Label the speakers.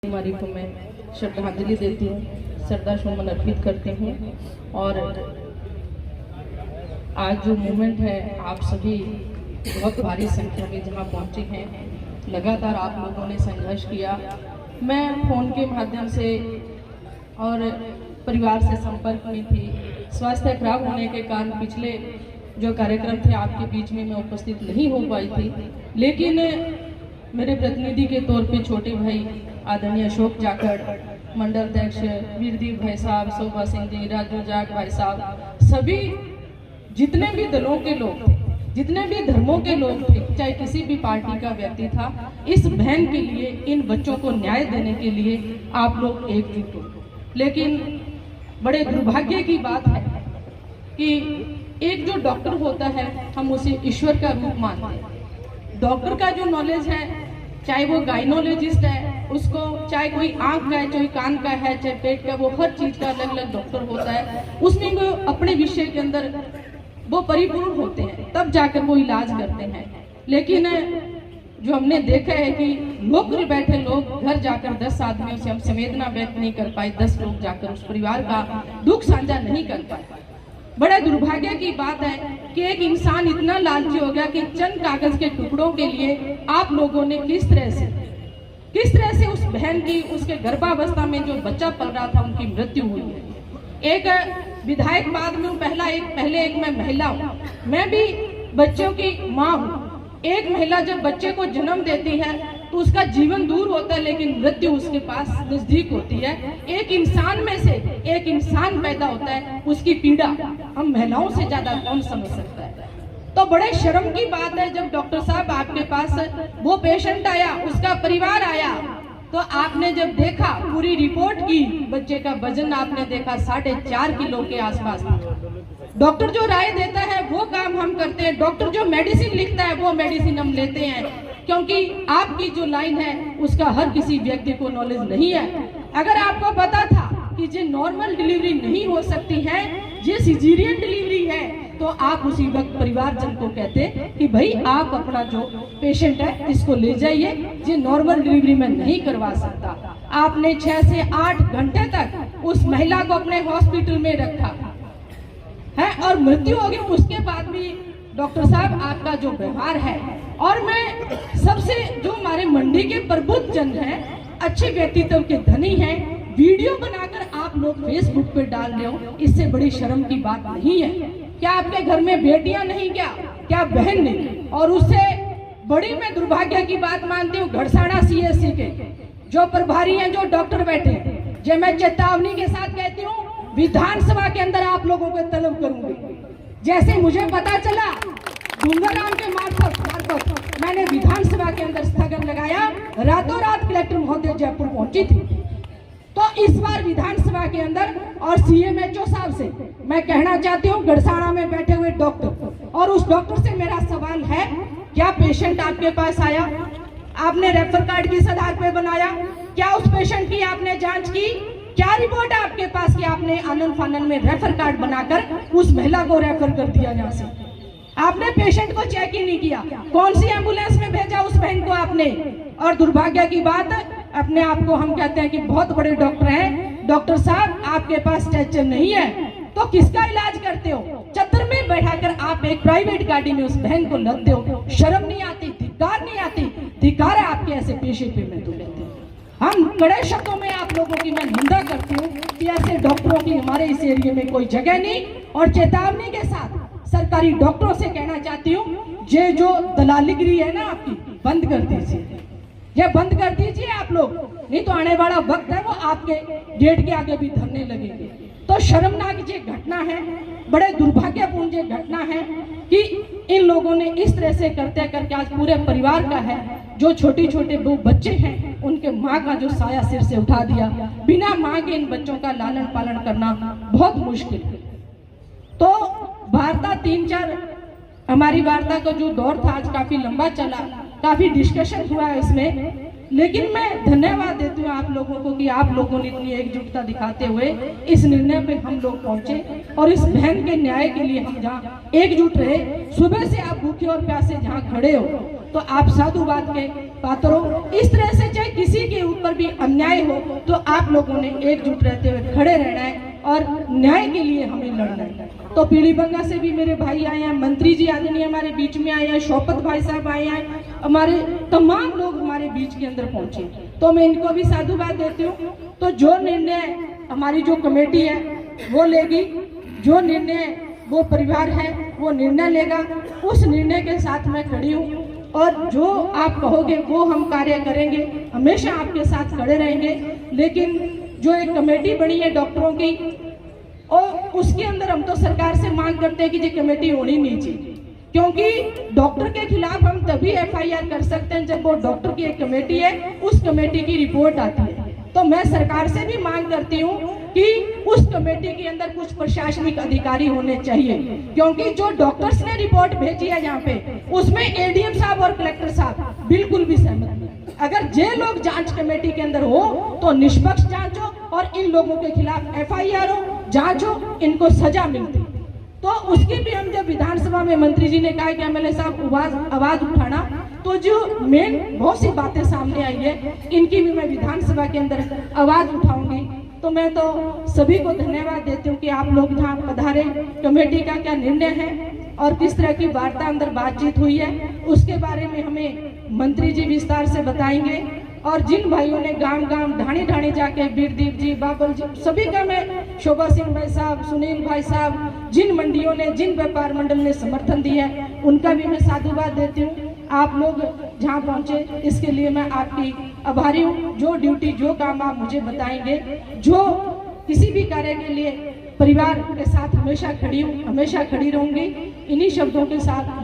Speaker 1: कुमारी को मैं श्रद्धांजलि देती हूँ, श्रद्धा सुमन अर्पित करती हूँ। और आज जो मूवमेंट है, आप सभी बहुत भारी संख्या में जहाँ पहुँचे हैं, लगातार आप लोगों ने संघर्ष किया। मैं फ़ोन के माध्यम से और परिवार से संपर्क में थी। स्वास्थ्य खराब होने के कारण पिछले जो कार्यक्रम थे आपके बीच में मैं उपस्थित नहीं हो पाई थी, लेकिन मेरे प्रतिनिधि के तौर पे छोटे भाई आदरणीय अशोक जाखड़, मंडल अध्यक्ष वीरदीप भाई साहब, शोभा सिंह जी, राजू जाट भाई साहब, सभी जितने भी दलों के लोग थे, जितने भी धर्मों के लोग थे, चाहे किसी भी पार्टी का व्यक्ति था, इस बहन के लिए, इन बच्चों को न्याय देने के लिए आप लोग एकजुट हो। लेकिन बड़े दुर्भाग्य की बात है कि एक जो डॉक्टर होता है, हम उसे ईश्वर का रूप मानते हैं। डॉक्टर का जो नॉलेज है, चाहे वो गाइनोलॉजिस्ट है, उसको चाहे कोई आंख का है, चाहे कान का है, चाहे पेट का, वो हर चीज का अलग अलग डॉक्टर होता है। उसमें वो अपने विषय के अंदर वो परिपूर्ण होते हैं, तब जाकर वो इलाज करते हैं। लेकिन जो हमने देखा है कि नौकरी बैठे लोग घर जाकर 10 आदमियों से हम संवेदना व्यक्त नहीं कर पाए, 10 लोग जाकर उस परिवार का दुख साझा नहीं कर पाए। बड़ा दुर्भाग्य की बात है कि एक इंसान इतना लालची हो गया कि चंद कागज के टुकड़ों के लिए आप लोगों ने किस तरह से उस बहन की, उसके गर्भावस्था में जो बच्चा पल रहा था, उनकी मृत्यु हुई है। एक विधायक बाद में पहले एक मैं महिला हूँ, मैं भी बच्चों की माँ हूँ। एक महिला जब बच्चे को जन्म देती है तो उसका जीवन दूर होता है, लेकिन मृत्यु उसके पास नजदीक होती है। एक इंसान में से एक इंसान पैदा होता है, उसकी पीड़ा हम महिलाओं से ज्यादा कौन समझ सकता है। तो बड़े शर्म की बात है, जब डॉक्टर साहब आपके पास वो पेशेंट आया, उसका परिवार आया, तो आपने जब देखा, पूरी रिपोर्ट की, बच्चे का वजन आपने देखा 4.5 किलो के आसपास। डॉक्टर जो राय देता है वो काम हम करते हैं, डॉक्टर जो मेडिसिन लिखता है वो मेडिसिन हम लेते हैं, क्योंकि आपकी जो लाइन है उसका हर किसी व्यक्ति को नॉलेज नहीं है। अगर आपको पता था कि ये नॉर्मल डिलीवरी नहीं हो सकती है, ये सिजेरियन डिलीवरी है, तो आप उसी वक्त परिवारजन को कहते कि भाई आप अपना जो पेशेंट है इसको ले जाइए, ये नॉर्मल डिलीवरी में नहीं करवा सकता। आपने 6 से 8 घंटे तक उस महिला को अपने हॉस्पिटल में रखा है और मृत्यु हो गई। उसके बाद भी डॉक्टर साहब आपका जो व्यवहार है, और मैं सबसे जो हमारे मंडी के प्रबुद्ध जन हैं, अच्छे व्यक्तित्व के धनी हैं, वीडियो बनाकर आप लोग फेसबुक पे डाल रहे हो, इससे बड़ी शर्म की बात नहीं है। क्या आपके घर में बेटियां नहीं, क्या बहन नहीं? और उससे बड़ी मैं दुर्भाग्य की बात मानती हूँ, घड़साना सीएससी के जो प्रभारी हैं, जो डॉक्टर बैठे हैं, जो मैं चेतावनी के साथ कहती हूँ, विधानसभा के अंदर आप लोगों को तलब करूंगी। जैसे मुझे पता चला डूंगरराम के मार्फत मैंने विधानसभा के अंदर स्थगन लगाया, रातों रात कलेक्टर महोदय जयपुर पहुंची थी। तो इस बार विधानसभा के अंदर और सीएमएचओ साहब से मैं कहना चाहती हूँ, गड़साना में बैठे हुए डॉक्टर, और उस डॉक्टर से मेरा सवाल है, क्या पेशेंट आपके पास आया? आपने रेफर कार्ड किस आधार पे बनाया? क्या उस पेशेंट की आपने जांच की? क्या रिपोर्ट है आपके पास कि आपने आनंद फानन में रेफर कार्ड बनाकर उस महिला को रेफर कर दिया? यहाँ से आपने पेशेंट को चेक ही नहीं किया, कौन सी एम्बुलेंस में भेजा उस बहन को आपने? और दुर्भाग्य की बात, अपने आप को हम कहते हैं कि बहुत बड़े डॉक्टर हैं, डॉक्टर साहब आपके पास स्ट्रेचर नहीं है तो किसका इलाज करते हो? चतर में बैठाकर आप एक प्राइवेट गाड़ी में उस बहन को लदते हो। शर्म नहीं आती, धिक्कार नहीं आती? धिक्कार है आपके ऐसे पेशे पे मैं तो लेती हूँ। हम कड़े शब्दों में आप लोगों की मैं निंदा करती हूँ कि ऐसे डॉक्टरों की हमारे इस एरिया में कोई जगह नहीं। और चेतावनी के साथ सरकारी डॉक्टरों से कहना चाहती हूँ, ये जो दलालीगिरी है ना आपकी, बंद कर दीजिए, ये बंद कर दीजिए आप लोग, नहीं तो आने वाला वक्त है वो आपके गेट के आगे भी धरने लगेंगे। तो शर्मनाक ये घटना है, बड़े दुर्भाग्यपूर्ण ये घटना है कि इन लोगों ने इस तरह से करते करके आज पूरे परिवार का है, जो छोटे छोटे वो बच्चे हैं, उनके माँ का जो साया सिर से उठा दिया। बिना माँ के इन बच्चों का लालन पालन करना बहुत मुश्किल है। तो वार्ता 3-4 हमारी वार्ता का जो दौर था आज काफी लंबा चला, काफी डिस्कशन हुआ इसमें। लेकिन मैं धन्यवाद देती हूँ आप लोगों को कि आप लोगों ने इतनी एकजुटता दिखाते हुए इस निर्णय पे हम लोग पहुंचे और इस बहन के न्याय के लिए हम जहाँ एकजुट रहे। सुबह से आप भूखे और प्यासे जहाँ खड़े हो तो आप साधुवाद के पात्र हो। इस तरह से चाहे किसी के ऊपर भी अन्याय हो तो आप लोगों ने एकजुट रहते हुए खड़े रहना है और न्याय के लिए हमें लड़ना है। तो पीलीबंगा से भी मेरे भाई आए हैं, मंत्री जी आदरणीय हमारे बीच में आए हैं, शौकत भाई साहब आए हैं, हमारे तमाम लोग हमारे बीच के अंदर पहुंचे, तो मैं इनको भी साधुवाद देती हूँ। तो जो निर्णय हमारी जो कमेटी है वो लेगी, जो निर्णय वो परिवार है वो निर्णय लेगा, उस निर्णय के साथ मैं खड़ी हूँ और जो आप कहोगे वो हम कार्य करेंगे, हमेशा आपके साथ खड़े रहेंगे। लेकिन जो एक कमेटी बनी है डॉक्टरों की और उसके अंदर हम तो सरकार से मांग करते हैं कि ये कमेटी होनी नहीं चाहिए, क्योंकि डॉक्टर के खिलाफ हम तभी एफआईआर कर सकते हैं जब वो डॉक्टर की एक कमेटी है, उस कमेटी की रिपोर्ट आती है। तो मैं सरकार से भी मांग करती हूँ कि उस कमेटी के अंदर कुछ प्रशासनिक अधिकारी होने चाहिए, क्योंकि जो डॉक्टर्स ने रिपोर्ट भेजी है यहाँ पे उसमें एडीएम साहब और कलेक्टर साहब बिल्कुल भी सहमत नहीं। अगर जे लोग जांच कमेटी के अंदर हो तो निष्पक्ष जांच हो और इन लोगों के खिलाफ एफआईआर हो, जांच हो, इनको सजा मिलती। तो उसकी भी हम जब विधानसभा में मंत्री जी ने कहा कि एमएलए साहब आवाज उठाना, तो जो मेन बहुत सी बातें सामने आई है इनकी भी मैं विधानसभा के अंदर आवाज उठाऊंगी। तो मैं तो सभी को धन्यवाद देती हूँ कि आप लोग यहाँ पधारे, कमेटी का क्या निर्णय है और किस तरह की वार्ता अंदर बातचीत हुई है उसके बारे में हमें मंत्री जी विस्तार से बताएंगे। और जिन भाइयों ने गांव गांव ढाणी ढाणी जाके बीरदीप जी, बाबल जी, सभी का मैं, शोभा सिंह भाई साहब, सुनील भाई साहब, जिन मंडियों ने, जिन व्यापार मंडल ने समर्थन दिया है उनका भी मैं साधुवाद देती हूँ। आप लोग जहाँ पहुँचे इसके लिए मैं आपकी आभारी हूँ। जो ड्यूटी, जो काम आप मुझे बताएंगे, जो किसी भी कार्य के लिए परिवार के साथ हमेशा खड़ी हूँ, हमेशा खड़ी रहूंगी। इन्हीं शब्दों के साथ